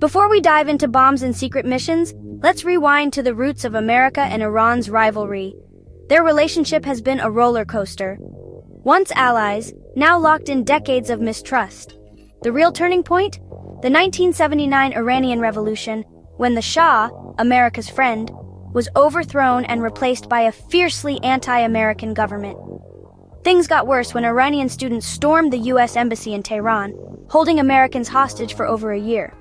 Before we dive into bombs and secret missions, let's rewind to the roots of America and Iran's rivalry. Their relationship has been a roller coaster. Once allies, now locked in decades of mistrust. The real turning point? The 1979 Iranian Revolution, when the Shah, America's friend, was overthrown and replaced by a fiercely anti-American government. Things got worse when Iranian students stormed the U.S. Embassy in Tehran, holding Americans hostage for over a year.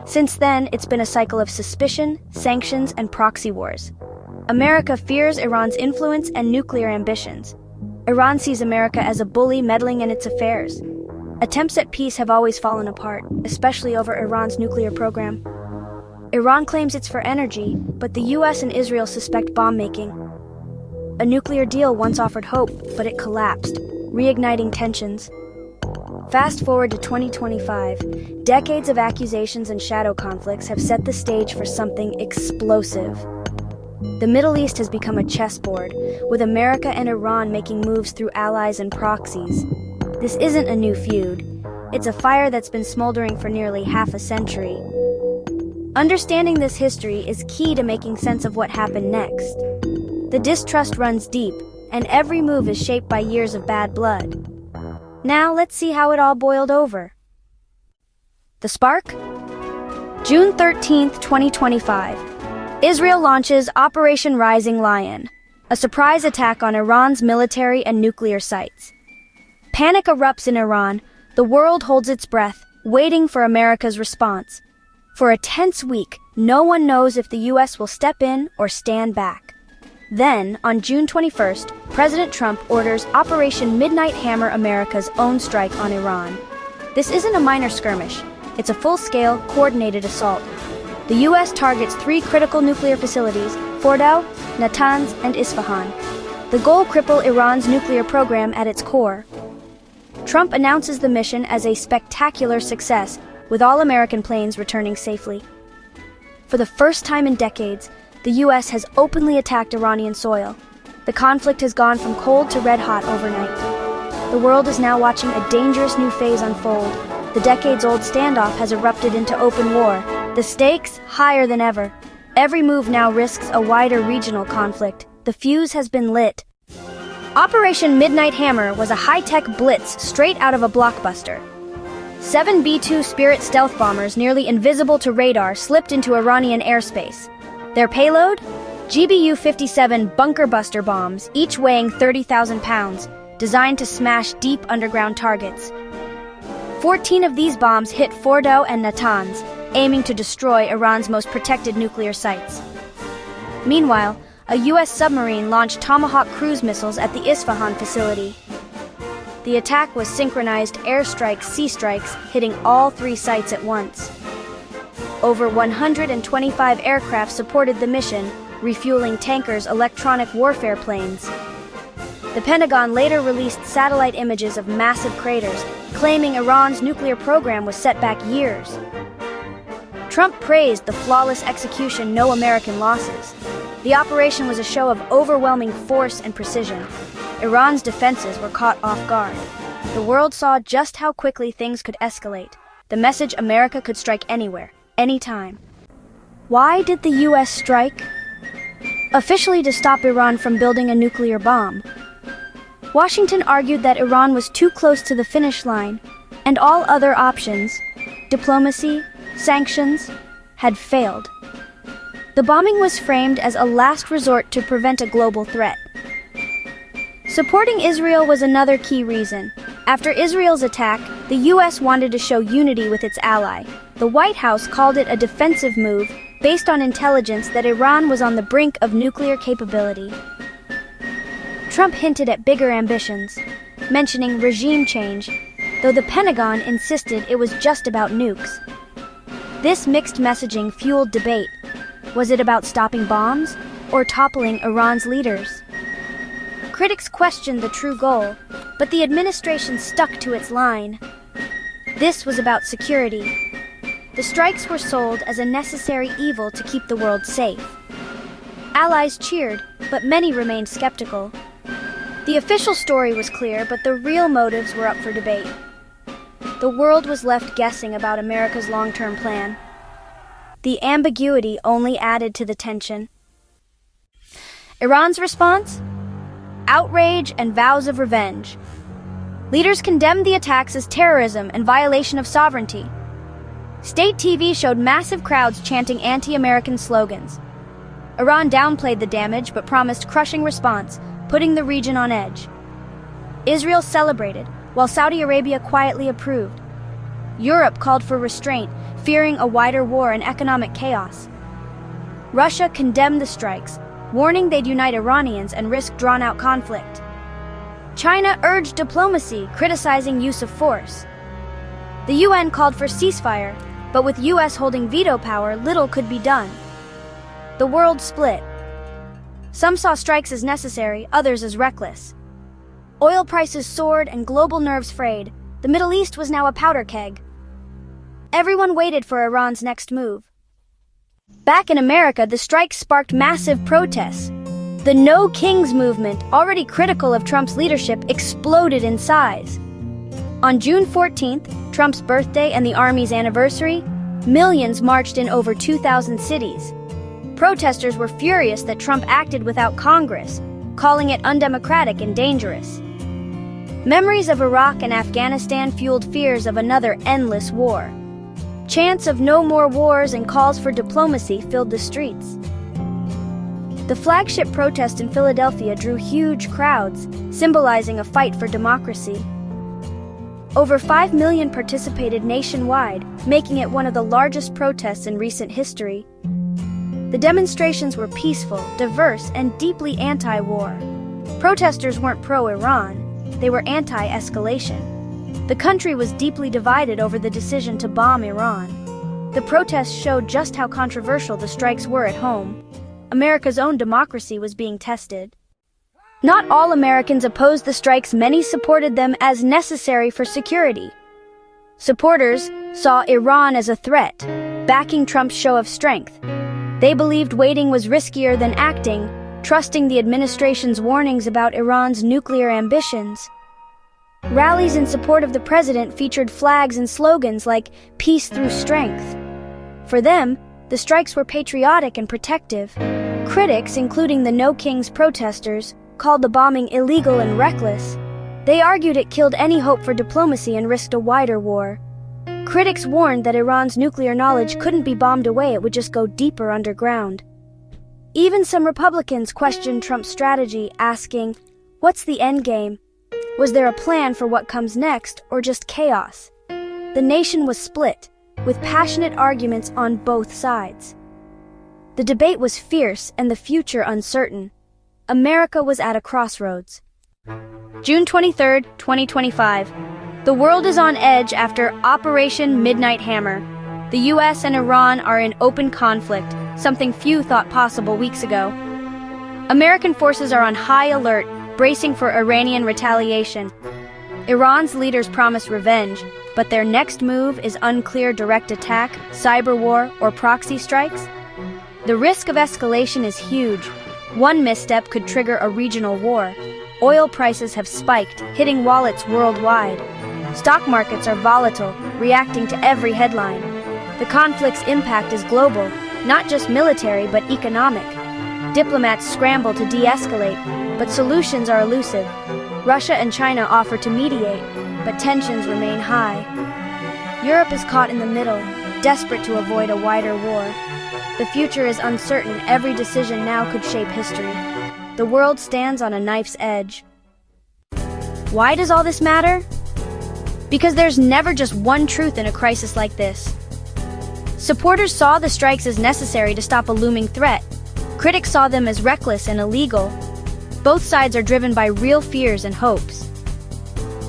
Since then, it's been a cycle of suspicion, sanctions, and proxy wars. America fears Iran's influence and nuclear ambitions. Iran sees America as a bully meddling in its affairs. Attempts at peace have always fallen apart, especially over Iran's nuclear program. Iran claims it's for energy, but the US and Israel suspect bomb-making. A nuclear deal once offered hope, but it collapsed, reigniting tensions. Fast forward to 2025, decades of accusations and shadow conflicts have set the stage for something explosive. The Middle East has become a chessboard, with America and Iran making moves through allies and proxies. This isn't a new feud. It's a fire that's been smoldering for nearly half a century. Understanding this history is key to making sense of what happened next. The distrust runs deep, and every move is shaped by years of bad blood. Now let's see how it all boiled over. The spark? June 13th, 2025. Israel launches Operation Rising Lion, a surprise attack on Iran's military and nuclear sites. Panic erupts in Iran. The world holds its breath, waiting for America's response. For a tense week, no one knows if the U.S. will step in or stand back. Then, on June 21st, President Trump orders Operation Midnight Hammer, America's own strike on Iran. This isn't a minor skirmish. It's a full-scale, coordinated assault. The U.S. targets 3 critical nuclear facilities, Fordow, Natanz, and Isfahan. The goal: cripple Iran's nuclear program at its core. Trump announces the mission as a spectacular success, with all American planes returning safely. For the first time in decades, the U.S. has openly attacked Iranian soil. The conflict has gone from cold to red-hot overnight. The world is now watching a dangerous new phase unfold. The decades-old standoff has erupted into open war. The stakes higher than ever. Every move now risks a wider regional conflict. The fuse has been lit. Operation Midnight Hammer was a high-tech blitz straight out of a blockbuster. 7 B-2 Spirit stealth bombers, nearly invisible to radar, slipped into Iranian airspace. Their payload? GBU-57 bunker buster bombs, each weighing 30,000 pounds, designed to smash deep underground targets. 14 of these bombs hit Fordow and Natanz, aiming to destroy Iran's most protected nuclear sites. Meanwhile, a U.S. submarine launched Tomahawk cruise missiles at the Isfahan facility. The attack was synchronized airstrikes, sea strikes, hitting all 3 sites at once. Over 125 aircraft supported the mission, refueling tankers, electronic warfare planes. The Pentagon later released satellite images of massive craters, claiming Iran's nuclear program was set back years. Trump praised the flawless execution, no American losses. The operation was a show of overwhelming force and precision. Iran's defenses were caught off guard. The world saw just how quickly things could escalate. The message: America could strike anywhere, anytime. Why did the U.S. strike? Officially to stop Iran from building a nuclear bomb. Washington argued that Iran was too close to the finish line, and all other options, diplomacy, sanctions, had failed. The bombing was framed as a last resort to prevent a global threat. Supporting Israel was another key reason. After Israel's attack, the U.S. wanted to show unity with its ally. The White House called it a defensive move based on intelligence that Iran was on the brink of nuclear capability. Trump hinted at bigger ambitions, mentioning regime change, though the Pentagon insisted it was just about nukes. This mixed messaging fueled debate. Was it about stopping bombs or toppling Iran's leaders? Critics questioned the true goal, but the administration stuck to its line. This was about security. The strikes were sold as a necessary evil to keep the world safe. Allies cheered, but many remained skeptical. The official story was clear, but the real motives were up for debate. The world was left guessing about America's long-term plan. The ambiguity only added to the tension. Iran's response? Outrage and vows of revenge. Leaders condemned the attacks as terrorism and violation of sovereignty. State TV showed massive crowds chanting anti-American slogans. Iran downplayed the damage but promised crushing response, putting the region on edge. Israel celebrated, while Saudi Arabia quietly approved. Europe called for restraint, fearing a wider war and economic chaos. Russia condemned the strikes, warning they'd unite Iranians and risk drawn-out conflict. China urged diplomacy, criticizing use of force. The UN called for ceasefire, but with US holding veto power, little could be done. The world split. Some saw strikes as necessary, others as reckless. Oil prices soared and global nerves frayed. The Middle East was now a powder keg. Everyone waited for Iran's next move. Back in America, the strikes sparked massive protests. The No Kings movement, already critical of Trump's leadership, exploded in size. On June 14th, Trump's birthday and the Army's anniversary, millions marched in over 2,000 cities. Protesters were furious that Trump acted without Congress, calling it undemocratic and dangerous. Memories of Iraq and Afghanistan fueled fears of another endless war. Chants of no more wars and calls for diplomacy filled the streets. The flagship protest in Philadelphia drew huge crowds, symbolizing a fight for democracy. Over 5 million participated nationwide, making it one of the largest protests in recent history. The demonstrations were peaceful, diverse, and deeply anti-war. Protesters weren't pro-Iran, they were anti-escalation. The country was deeply divided over the decision to bomb Iran. The protests showed just how controversial the strikes were at home. America's own democracy was being tested. Not all Americans opposed the strikes, many supported them as necessary for security. Supporters saw Iran as a threat, backing Trump's show of strength. They believed waiting was riskier than acting, trusting the administration's warnings about Iran's nuclear ambitions. Rallies in support of the president featured flags and slogans like "Peace through strength." For them, the strikes were patriotic and protective. Critics, including the No Kings protesters, called the bombing illegal and reckless. They argued it killed any hope for diplomacy and risked a wider war. Critics warned that Iran's nuclear knowledge couldn't be bombed away, it would just go deeper underground. Even some Republicans questioned Trump's strategy, asking, what's the end game? Was there a plan for what comes next, or just chaos? The nation was split, with passionate arguments on both sides. The debate was fierce and the future uncertain. America was at a crossroads. June 23, 2025. The world is on edge after Operation Midnight Hammer. The US and Iran are in open conflict, something few thought possible weeks ago. American forces are on high alert, bracing for Iranian retaliation. Iran's leaders promise revenge, but their next move is unclear: direct attack, cyber war, or proxy strikes. The risk of escalation is huge. One misstep could trigger a regional war. Oil prices have spiked, hitting wallets worldwide. Stock markets are volatile, reacting to every headline. The conflict's impact is global, not just military but economic. Diplomats scramble to de-escalate, but solutions are elusive. Russia and China offer to mediate, but tensions remain high. Europe is caught in the middle, desperate to avoid a wider war. The future is uncertain. Every decision now could shape history. The world stands on a knife's edge. Why does all this matter? Because there's never just one truth in a crisis like this. Supporters saw the strikes as necessary to stop a looming threat. Critics saw them as reckless and illegal. Both sides are driven by real fears and hopes.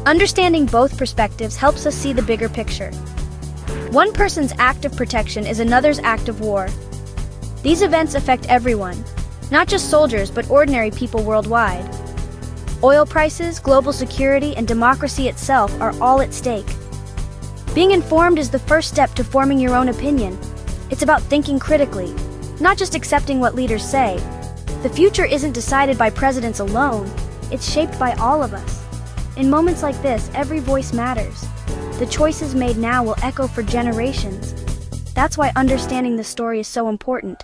Understanding both perspectives helps us see the bigger picture. One person's act of protection is another's act of war. These events affect everyone, not just soldiers but ordinary people worldwide. Oil prices, global security, and democracy itself are all at stake. Being informed is the first step to forming your own opinion. It's about thinking critically, not just accepting what leaders say. The future isn't decided by presidents alone, it's shaped by all of us. In moments like this, every voice matters. The choices made now will echo for generations. That's why understanding the story is so important.